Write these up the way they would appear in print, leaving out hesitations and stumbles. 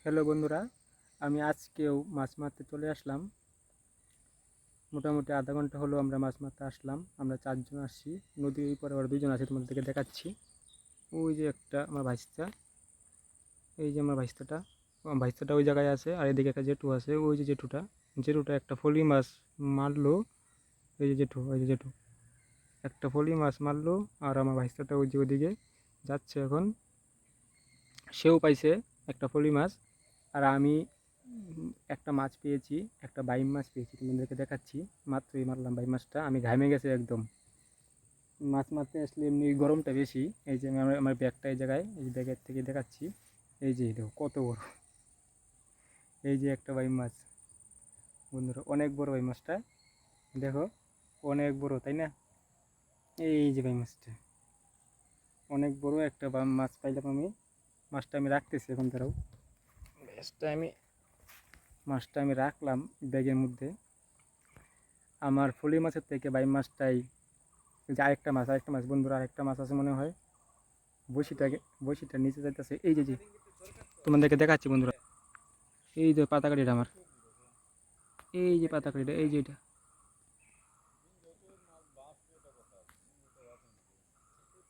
Hello বন্ধুরা, আমি আজকেও মাছ মারতে চলে আসলাম। মোটামুটি আধা ঘন্টা হলো আমরা মাছ মারতে আসলাম। আমরা 4 জন আসছি, নদীর ওই পারে আবার 2 জন আছে, তোমাদেরকে দেখাচ্ছি। ওই যে একটা আমার ভাইস্তা, এই যে আমার ভাইস্তাটা ওই জায়গায় আছে, আর এদিকে একটা জেঠু আছে। ওই যে জেঠুটা একটা ফলি মাছ মারলো। এই যে জেঠু, ওই যে জেঠু একটা ফলি মাছ মারলো। আর আমার ভাইস্তাটা ওই যে ওইদিকে যাচ্ছে এখন, সেও পাইছে একটা ফলি মাছ। আর আমি একটা মাছ পেয়েছি, একটা বাইম মাছ পেয়েছি, তোমাদেরকে দেখাচ্ছি। মাত্রই মারলাম বাইম মাছটা, আমি ঘামে গেছে একদম। মাছ মারতে আসলে এমনি গরমটা বেশি। এই যে আমি আমার ব্যাগটা এই জায়গায়, এই ব্যাগের থেকে দেখাচ্ছি। এই যে দেখো কত বড়, এই যে একটা বাইম মাছ। বন্ধুরা অনেক বড় বাইম মাছটা, দেখো অনেক বড়, তাই না? এই যে বাইম মাছটা অনেক বড় একটা মাছ পাইলাম আমি। মাছটা আমি রাখতেছি এখন, দাঁড়াও। মাছটা আমি রাখলাম ব্যাগের মধ্যে। আমার ফলি মাছের থেকে বাইম মাছটাই, যে আরেকটা মাছ বন্ধুরা, আরেকটা মাছ আছে মনে হয়। বসিটার নিচে যাইতেছে, এই যে তোমাদেরকে দেখাচ্ছি বন্ধুরা। এই যে পাতাকাঠিটা আমার, এই যে পাতাকাঠিটা, এই যে এটা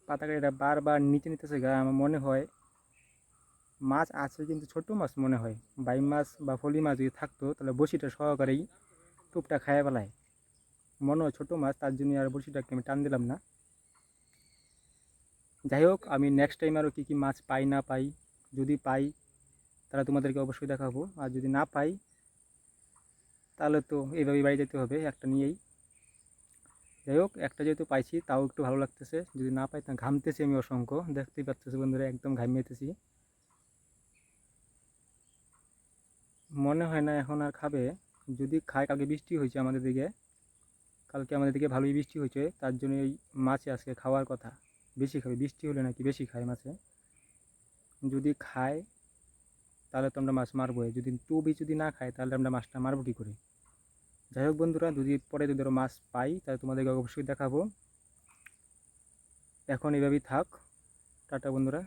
পাতাকাঠিটা বারবার নিচে নিতেছে গা। আমার মনে হয় মাছ আছে, কিন্তু ছোট মাছ মনে হয়। বাইম মাছ বা ফলি মাছ যদি থাকতো তাহলে বসিটা সহকারেই টুপটা খাইয়া ফেলায়। মনে হয় ছোট মাছ, তার জন্য আর বসিটাকে আমি টান দিলাম না। যাই হোক, আমি নেক্সট টাইম আরও কী কী মাছ পাই না পাই, যদি পাই তাহলে তোমাদেরকে অবশ্যই দেখাবো। আর যদি না পাই তাহলে তো এইভাবেই বাড়ি যেতে হবে একটা নিয়েই। যাই হোক, একটা যেহেতু পাইছি তাও একটু ভালো লাগতেছে। যদি না পাই তা ঘামতেছি আমি অসংখ্য, দেখতেই পাচ্ছি বন্ধুরা, একদম ঘামিয়েতেছি। মনে হয় না এখন আর খাবে। যদি খায়, কালকে বৃষ্টি হয়েছে আমাদের দিকে, ভালোই বৃষ্টি হয়েছে, তার জন্য এই মাছে আজকে খাওয়ার কথা। বেশি খাবে, বৃষ্টি হলে নাকি বেশি খায় মাছে। যদি খায় তাহলে তো আমরা মাছ মারবোই, যদি না খায় তাহলে আমরা মাছটা মারবো কী করে। যাই হোক বন্ধুরা, যদি আরও মাছ পাই তাহলে তোমাদেরকে অবশ্যই দেখাবো। এখন এভাবেই থাক। টাটা বন্ধুরা।